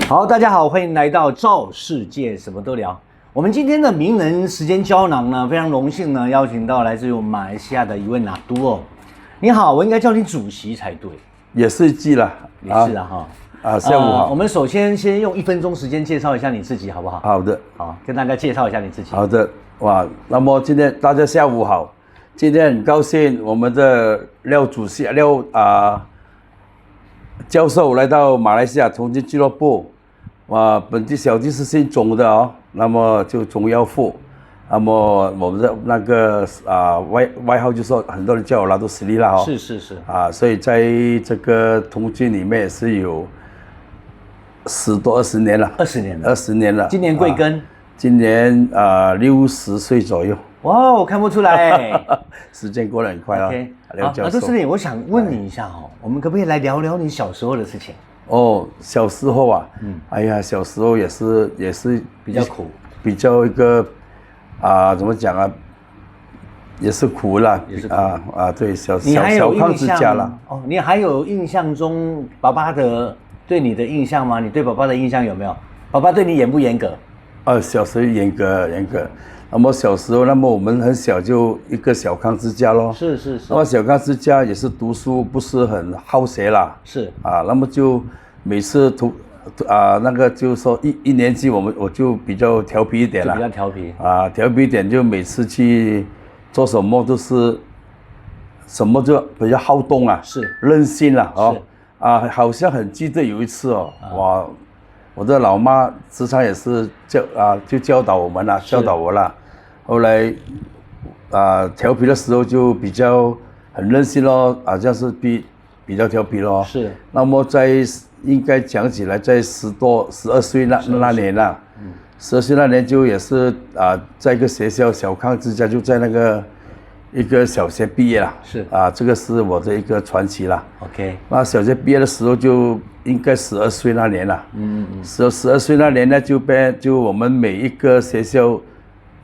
好，大家好，欢迎来到赵世界什么都聊。我们今天的名人时间胶囊呢，非常荣幸呢，邀请到来自于我们马来西亚的一位纳都哦。你好，我应该叫你主席才对。也是记了，也是啊哈。下午好。我们首先用1分钟时间介绍一下你自己，好不好？好的，好，跟大家介绍一下你自己。好的，哇，那么今天大家下午好。今天很高兴我们的廖主席教授来到马来西亚同济俱乐部。本地小弟是姓钟的哦，那么就钟耀富，那么我们的那个外号就说很多人叫我拉多斯利啦哦，是所以在这个同济里面也是有10多20年了，20年了。今年贵庚？今年60岁左右。哇，我看不出来，时间过得很快啊。OK， 好，拉多斯利，我想问你一下哦，我们可不可以来聊聊你小时候的事情？哦，小时候啊，哎呀，小时候也是比较苦，比较一个怎么讲啊，也是苦啦，对，小康之家啦。哦，你还有印象中爸爸对你的印象吗？你对爸爸的印象有没有？爸爸对你严不严格？小时候严格。那么小时候，那么我们很小就一个小康之家咯。是。那么小康之家也是读书不是很好学啦。是那么就每次那个就是说一年级我就比较调皮一点啦。比较调皮。调皮一点就每次去做什么都是什么就比较好动啊。是任性啦好像很记得有一次哇。我的老妈时常也是就教导我们啦，教导我啦。后来调皮的时候就比较很任性咯，好像是比较调皮咯。是。那么应该讲起来，在12岁那年啦，12岁那年就也是在一个学校小康之家，就在那个一个小学毕业啦。是。这个是我的一个传奇啦。OK。那小学毕业的时候就应该12岁那年了。12岁那年呢，就我们每一个学校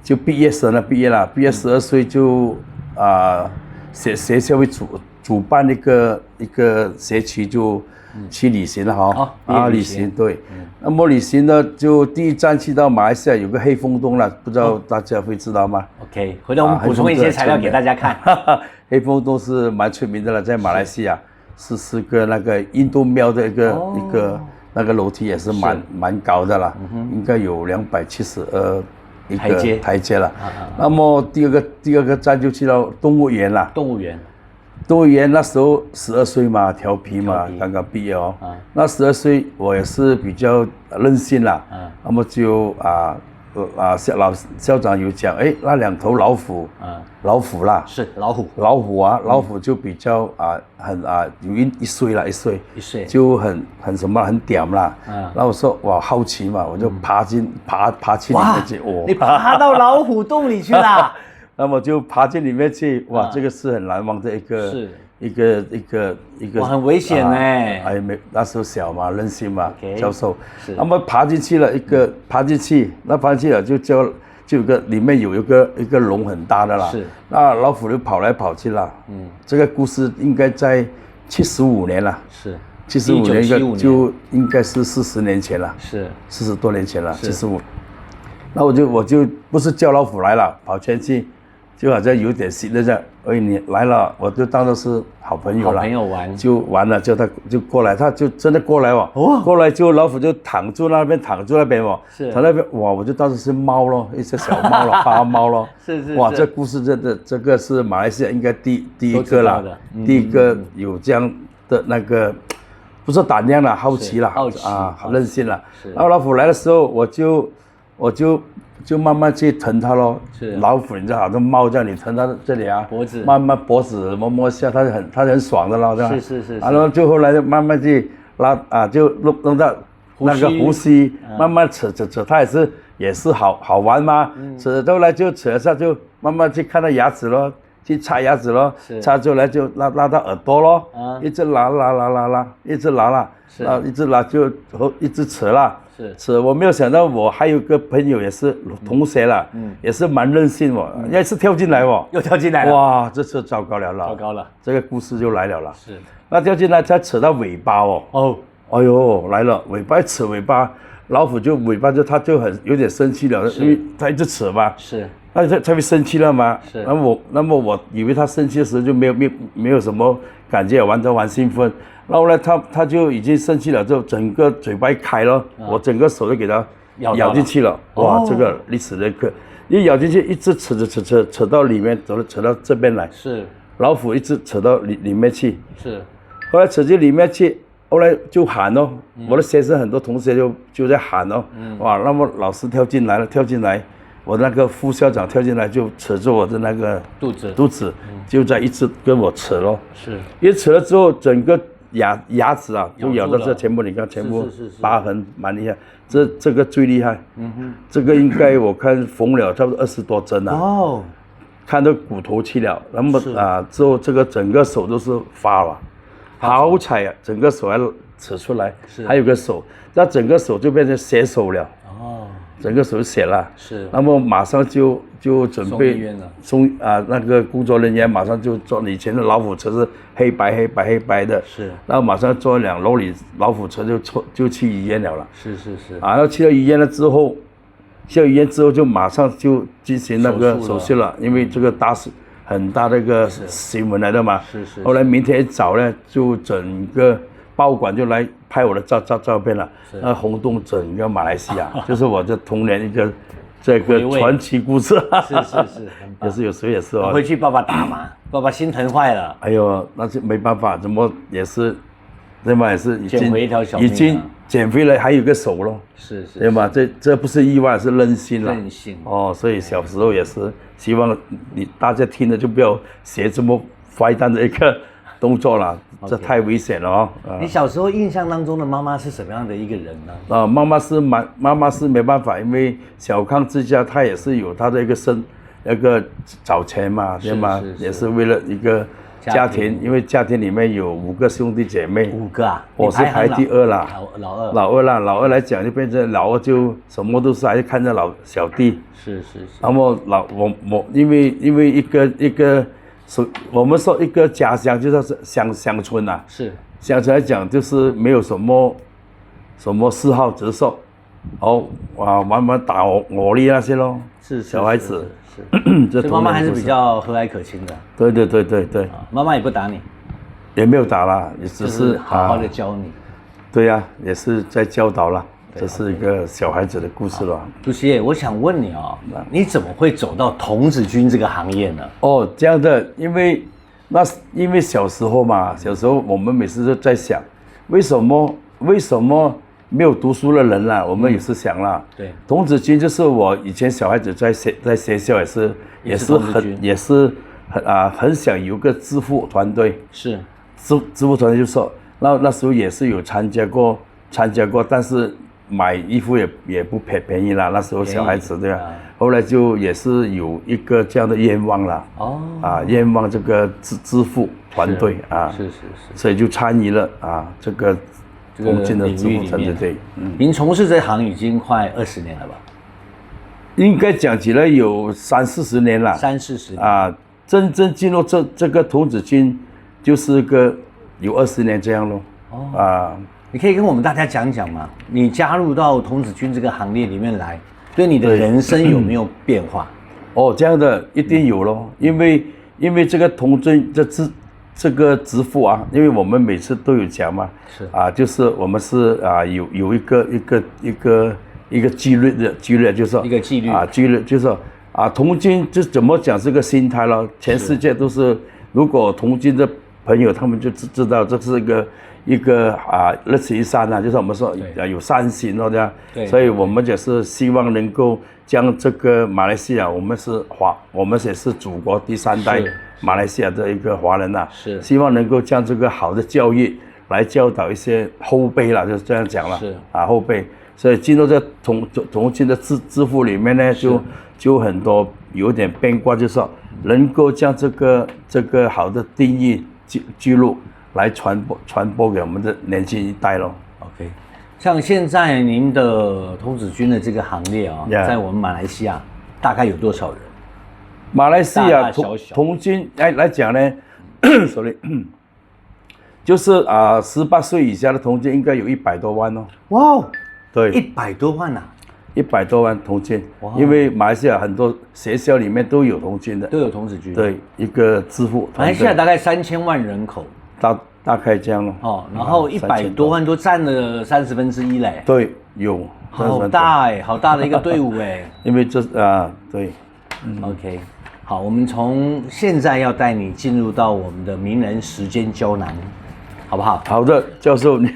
就毕业生了，毕业12岁就学校会主办一个学期就去旅行了哈。旅行对。那么旅行呢，就第一站去到马来西亚有个黑风洞了，不知道大家会知道吗 ？OK， 回头我们补充一些材料给大家看。黑风洞是蛮出名的了，在马来西亚是个那个印度庙的一个那个楼梯也是蛮高的了，应该有272一个台阶了。那么第二个站就去到动物园了。动物园那时候12岁嘛，调皮嘛，刚刚毕业哦。那12岁我也是比较任性啦。那么就校长有讲，那2头老虎啦，是老虎就比较有一岁就很什么很屌啦。那我说哇好奇嘛，我就爬进里面去。你爬到老虎洞里去啦？那么就爬进里面去，哇，这个是很难忘的一个，哇，很危险哎！那时候小嘛，任性嘛，教授。那么爬进去了，爬进去了就有个里面有一个笼很大的啦。是。那老虎就跑来跑去了。这个故事应该在75年了。是。75年就应该是40年前了。是。40多年前了，75。那我就不是叫老虎来了，跑前去。就好像有点心的这样，你来了，我就当作是好朋友了，好朋友玩就完了，叫他就过来，他就真的过来过来就老虎就躺住那边是躺那边哇，我就当时是猫咯，一只小猫咯，花猫咯，是哇，这故事真的这个是马来西亚应该第一个啦，第一个有这样的那个不是胆量啦，好奇啦，任性啦。然后老虎来的时候，我就慢慢去疼它咯。老虎你知道好像猫这样，你疼它这里脖子，慢慢脖子摸一下，它很爽的咯，对吧？是。然后就后来就慢慢去拉就弄到那个呼吸，慢慢扯，它也是好玩嘛。扯后来就扯一下，就慢慢去看它牙齿咯，去擦牙齿咯，擦出来就拉到耳朵咯，一直拉，一直拉就一直扯啦。是，我没有想到我还有个朋友也是同学啦，也是蛮任性也是跳进来又跳进来了，哇，这次糟糕了，糟糕了，这个故事就来了啦。是，那跳进来才扯到尾巴哎呦来了，尾巴一扯尾巴，老虎就尾巴就它就有点生气了，因为它一直扯嘛，是，那它会生气了嘛，是，那么我以为它生气的时候就没有什么感觉，玩兴奋，然后呢它就已经生气了，就整个嘴巴一开了，我整个手就给它咬进去了，哇，这个历史的课，一咬进去一直扯到里面，扯到这边来，是，老虎一直扯到里面去，是，后来扯进里面去。后来就喊哦，我的学生很多同学就在喊哦，哇，那么老师跳进来，我那个副校长跳进来就扯着我的那个肚子，就在一直跟我扯咯，是，一扯了之后，整个牙齿啊就咬到这全部，你看全部疤痕蛮厉害，这个最厉害，这个应该我看缝了差不多20多针啊，哦，看到骨头去了，那么之后这个整个手都是发了。好彩啊，整个手还扯出来，还有个手，那整个手就变成血手了。哦，整个手血了。是。那么马上就准备那个工作人员马上就坐以前的老虎车是黑白的。是。然后马上坐2楼里老虎车就去医院了。是。然后去到医院了之后，就马上就进行那个手术了，因为这个很大的一个新闻来的嘛，是。后来明天一早呢，就整个报馆就来拍我的照片了，那轰动整个马来西亚，就是我的童年一个这个传奇故事。是，也是有时候也是哦。回去爸爸打嘛，爸爸心疼坏了。哎呦，那就没办法，怎么也是，对吧？也是捡回一条小命，已经减肥了，还有个手咯。是，对吧？这不是意外，是任性了。任性哦，所以小时候也是希望大家听了就不要学这么坏蛋的一个动作了，这太危险了哦。你小时候印象当中的妈妈是什么样的一个人呢？妈妈是没办法，因为小康之家她也是有她的一个找钱嘛，对吗？也是为了一个家庭，因为家庭里面有5个兄弟姐妹，5个啊，我是排第2啦，老二来讲就变成老二就什么都是还是看着小弟，是。那么我因为一个我们说一个家乡就是乡村呐，是乡村来讲就是没有什么嗜好直受，玩打我力那些咯，是小孩子。所以妈妈还是比较和蔼可亲的。对。妈妈也不打你，也没有打啦，也只是好好的教你。对呀，也是在教导啦。这是一个小孩子的故事了。主席，我想问你哦，你怎么会走到童子军这个行业呢？哦，这样的，因为小时候嘛，我们每次都在想，为什么没有读书的人啦，我们也是想啦。对，童子军就是我以前小孩子在学校也是很想有个支付团队。是，支付团队就是说，那时候也是有参加过，但是买衣服也不便宜啦。那时候小孩子对吧？后来就也是有一个这样的愿望啦。愿望这个支付团队啊。是，所以就参与了这个。领域里面，对，您从事这行已经快20年了吧？应该讲起来有30-40年了。30-40年真正进入这个童子军，就是有20年这样咯。你可以跟我们大家讲讲吗？你加入到童子军这个行列里面来，对你的人生有没有变化？这样的一定有咯，因为这个童军这个支付因为我们每次都有讲嘛，是就是我们是有一个纪律的就是说一个纪律纪律就是说童军就怎么讲这个心态咯，全世界都是，如果童军的朋友他们就知道这是一个乐此一善就是我们说有善心这样，所以我们也是希望能够将这个马来西亚，我们也是祖国第3代马来西亚的一个华人是希望能够将这个好的教育来教导一些后辈啦，就是这样讲了，是后辈，所以进入这童军的支付里面呢，就很多有点变卦，就是说能够将这个好的定义记录来传播给我们的年轻一代咯。OK， 像现在您的童子军的这个行列在我们马来西亚大概有多少人？马来西亚童军来讲呢，sorry，就是18岁以下的童军应该有100多万哦。哇哦，对，100多万呐，100多万童军，因为马来西亚很多学校里面都有童军的，都有童子军。对，一个支付马来西亚大概3000万人口，大概这样哦，然后100多万都占了1/30嘞。对，有，好大哎，好大的一个队伍哎。因为对，OK， 好，我们从现在要带你进入到我们的名人时间胶囊，好不好？好的，教授你。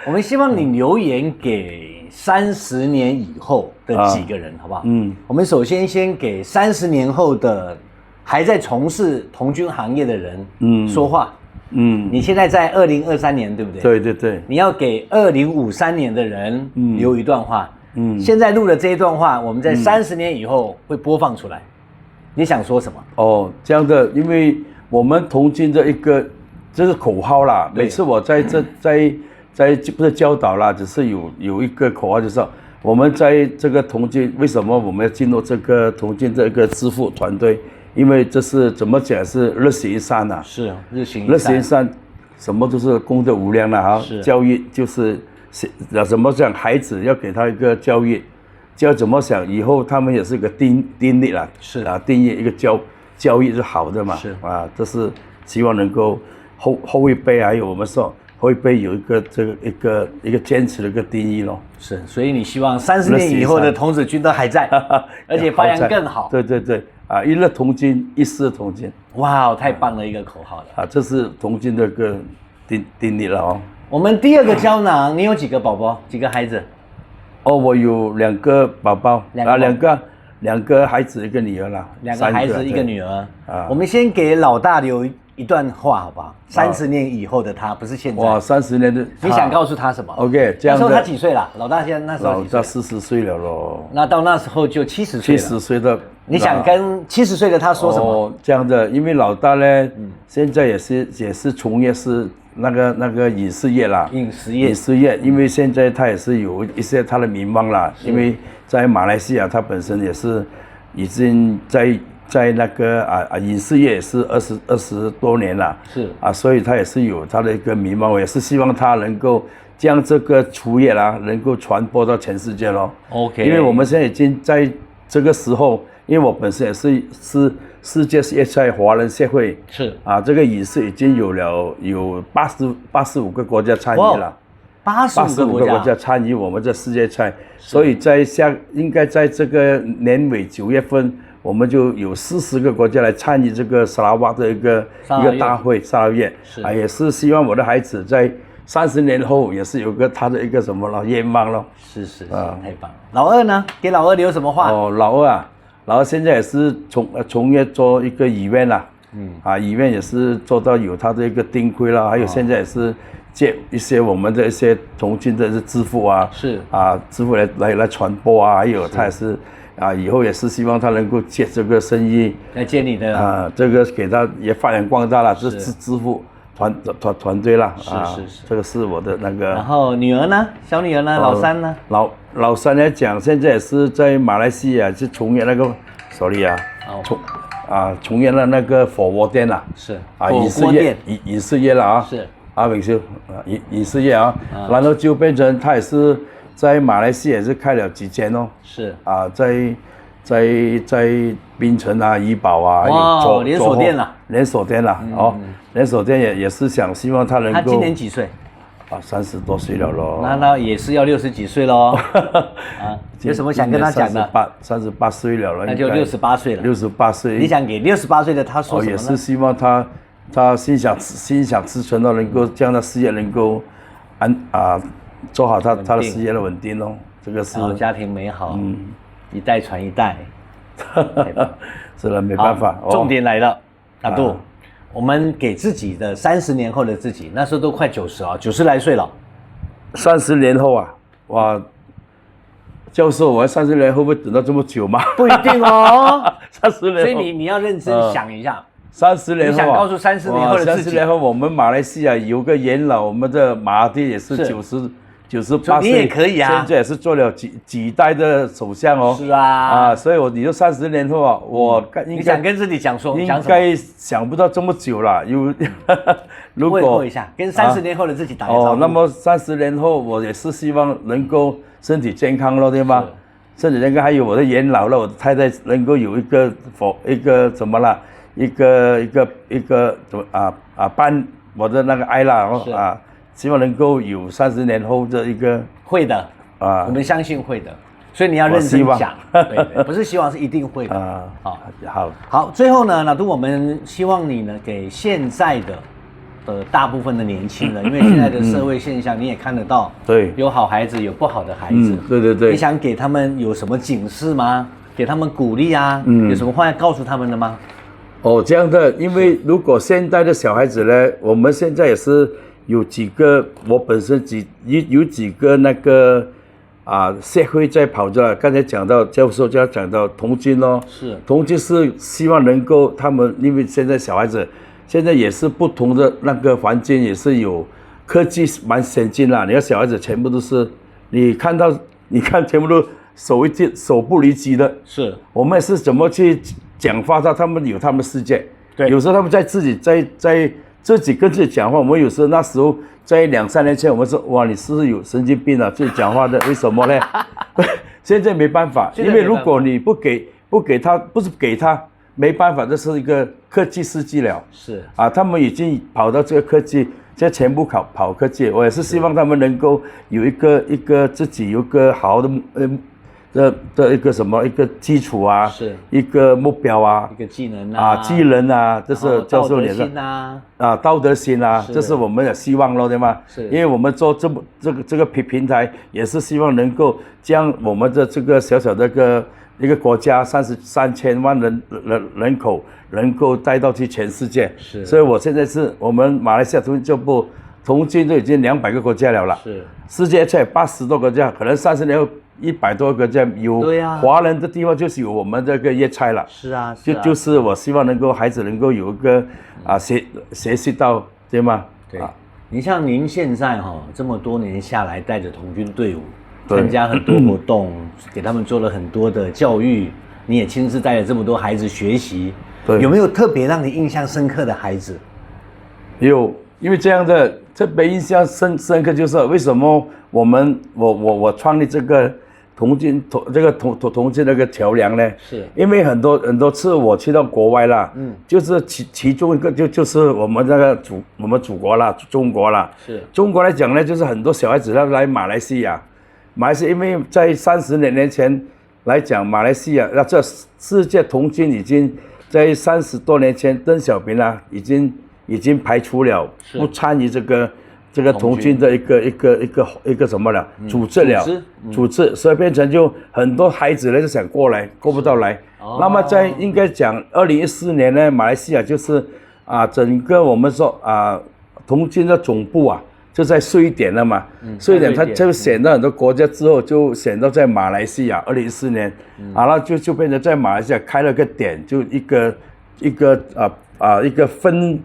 我们希望你留言给30年以后的几个人，好不好？我们首先给30年后的还在从事童军行业的人，说话。你现在在2023年，对不对？对对对。你要给2053年的人留一段话。现在录的这一段话，我们在30年以后会播放出来。你想说什么？哦，这样的，因为我们童军的一个这是口号啦。每次我在不是教导啦，只是有一个口号，就是我们在这个童军，为什么我们要进入这个童军这个支付团队？因为这是怎么讲是日行一善呐，是日行一善，什么都是功德无量了哈。教育就是怎么讲，孩子要给他一个教育，教怎么想，以后他们也是个定力啦，是定义一个教育是好的嘛，是这是希望能够后一辈还有我们说。会不会有一个一个坚持的一个定义咯？是，所以你希望30年以后的童子军都还在，而且发扬更好。对对对，一日童军，一世童军。哇，太棒了一个口号了！这是童军的一个定义了哦。我们第2个胶囊，你有几个宝宝？几个孩子？哦，我有2个宝宝，两个孩子，一个女儿啦。2个孩子，一个女儿。我们先给老大留一段话，好不好？30年以后的他，不是现在。哇，30年的，你想告诉他什么 ？OK， 这样。那时候他几岁了？老大现在那时候几岁？老大40岁了咯。那到那时候就70岁了。70岁的，你想跟70岁的他说什么？哦，这样的，因为老大呢，现在也是从业是那个影视业啦。影视业，因为现在他也是有一些他的名望啦，因为在马来西亚他本身也是已经在那个影视业也是20多年了，是所以他也是有他的一个名望，我也是希望他能够将这个厨业啦能够传播到全世界咯。OK， 因为我们现在已经在这个时候，因为我本身也是世界粤菜华人协会，是这个影视已经有85个国家参与了。85个国家参与我们这世界菜，所以应该在这个年尾9月份。我们就有40个国家来参与这个沙拉瓦的一个大会，沙拉越也是希望我的孩子在30年后也是有个他的一个什么了愿望咯。是太棒了。老二呢？给老二留什么话？哦，老二现在也是从业做一个医院啦，医院也是做到有他的一个丁规啦，还有现在也是借一些我们的一些童军的支付支付来传播还有他也是。以后也是希望他能够接这个生意，来接你的这个给他也发扬光大了，这是支付团队啦，是，这个是我的那个。然后女儿呢？小女儿呢？老三呢？老三来讲，现在也是在马来西亚是从业那个从业了那个火锅店啦，是影视业了啊，是永修影视业然后就变成他也是。在马来西亚也是开了几间哦，是在槟城怡保有连锁店了，连锁店也是希望他能够。他今年几岁？30多岁了咯。那也是要60几岁咯。有什么想跟他讲的？38岁了，那就68岁了。68岁，你想给68岁的他说什么呢？也是希望他心想事成到能够将他事业能够做好他的事业的稳定咯，这个是家庭美好，一代传一代，是了，没办法。重点来了，阿杜，我们给自己的30年后的自己，那时候都快90来岁了。30年后哇，教授，我30年后会等到这么久吗？不一定哦。30年后，所以你要认真想一下， 30年后、啊，你想告诉30年后的自己30年后，我们马来西亚有个元老，我们的马哈蒂也是98岁，你也可以啊，现在也是做了几代的首相哦。是啊，所以你就30年后啊，我你想跟自己讲说，应该想不到这么久了。如果问一下，跟30年后的自己打个招呼。那么30年后，我也是希望能够身体健康咯，对吧？身体健康，还有我的元老了，我的太太能够有一个怎么了？一个怎么伴我的那个爱啦希望能够有30年后的一个会的我们相信会的，所以你要认真讲，对，不是希望是一定会的好，最后呢，老杜，我们希望你呢给现在的大部分的年轻人，因为现在的社会现象你也看得到，对，有好孩子，有不好的孩子，对，你想给他们有什么警示吗？给他们鼓励啊，有什么话要告诉他们的吗？这样的，因为如果现在的小孩子呢，我们现在也是有几个，我本身有几个那个社会在跑着。刚才讲到教授就要讲到童军咯，是童军是希望能够他们，因为现在小孩子现在也是不同的那个环境，也是有科技蛮先进啦。你看小孩子全部都是，你看全部都手不离机的，是我们是怎么去讲话他们有他们的世界，对，有时候他们在自己跟自己讲话，我们有时候那时候在2-3年前，我们说哇，你是不是有神经病啊？自己讲话的，为什么呢？现在没办法，因为如果你不给他，不是给他，没办法，这是一个科技世纪了。是他们已经跑到这个科技，现在全部跑科技。我也是希望他们能够有一个自己有一个好的的一个什么一个基础啊，是一个目标啊，一个技能啊，这是教授也是道德心啊，这是我们的希望咯，对吗？是，因为我们做这个平台，也是希望能够将我们的这个小小的一个国家33千万人口能够带到去全世界。是，所以我现在是我们马来西亚童军教部童军都已经200个国家了，是世界才80多个国家，可能30年后100多个国家有华人的地方就是有我们这个粤菜了。是啊，就是我希望能够孩子能够有一个学习到，对吗？对。你像您现在这么多年下来，带着童军队伍参加很多活动，给他们做了很多的教育，你也亲自带了这么多孩子学习，有没有特别让你印象深刻的孩子？有，因为这样的特别印象深刻就是为什么我创立这个童军那个桥梁呢？是因为很多次我去到国外啦，就是其中一个就是我们那个我们祖国啦，中国啦，是中国来讲呢，就是很多小孩子要来马来西亚，因为在30年前来讲，马来西亚这世界童军已经在30多年前，邓小平已经排除了，不参与这个童军的一个什么了组织，所以变成就很多孩子呢就想过来，过不到来。那么应该讲2014年呢，马来西亚就是整个我们说童军的总部就在瑞典了嘛，瑞典它就选到很多国家之后，就选到在马来西亚2014年，然后就变成在马来西亚开了个点，就一个分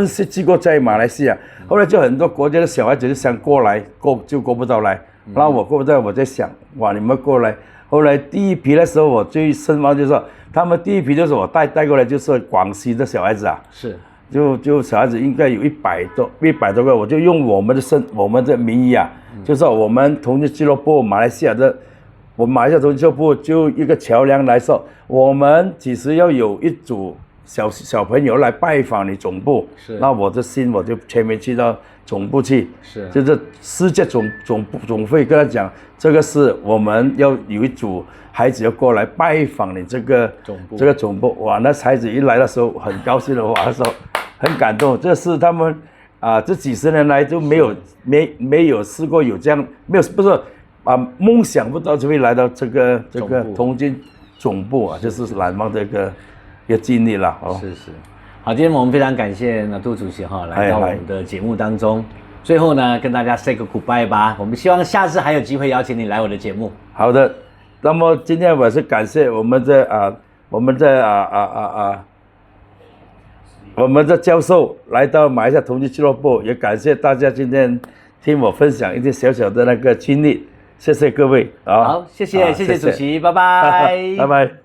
析机构在马来西亚。后来就很多国家的小孩子就想过来，就过不到来。然后我过不到，我在想，哇，你们过来。后来第一批的时候，我最深挖就是说，他们第一批就是我带过来，就是广西的小孩子是，就小孩子应该有100多个，我就用我们的名义就是说我们童军俱乐部马来西亚童军俱乐部就一个桥梁来说，我们其实要有一组小朋友来拜访你总部，那我的心我就全面去到总部去，就是世界总会跟他讲，这个是我们要有一组孩子要过来拜访你这个总部，哇，那孩子一来的时候很高兴的，哇，说很感动，这是他们这几十年来都没有试过有这样，不是梦想不到就会来到这个童军总部就是难忘的一个经历了是。好，今天我们非常感谢杜主席来到我们的节目当中。最后呢，跟大家 say 个 goodbye 吧。我们希望下次还有机会邀请你来我的节目。好的，那么今天我是感谢我们的我们的教授来到马来西亚统计俱乐部，也感谢大家今天听我分享一些小小的那个经历，谢谢各位啊。好，谢谢主席，拜拜，拜拜。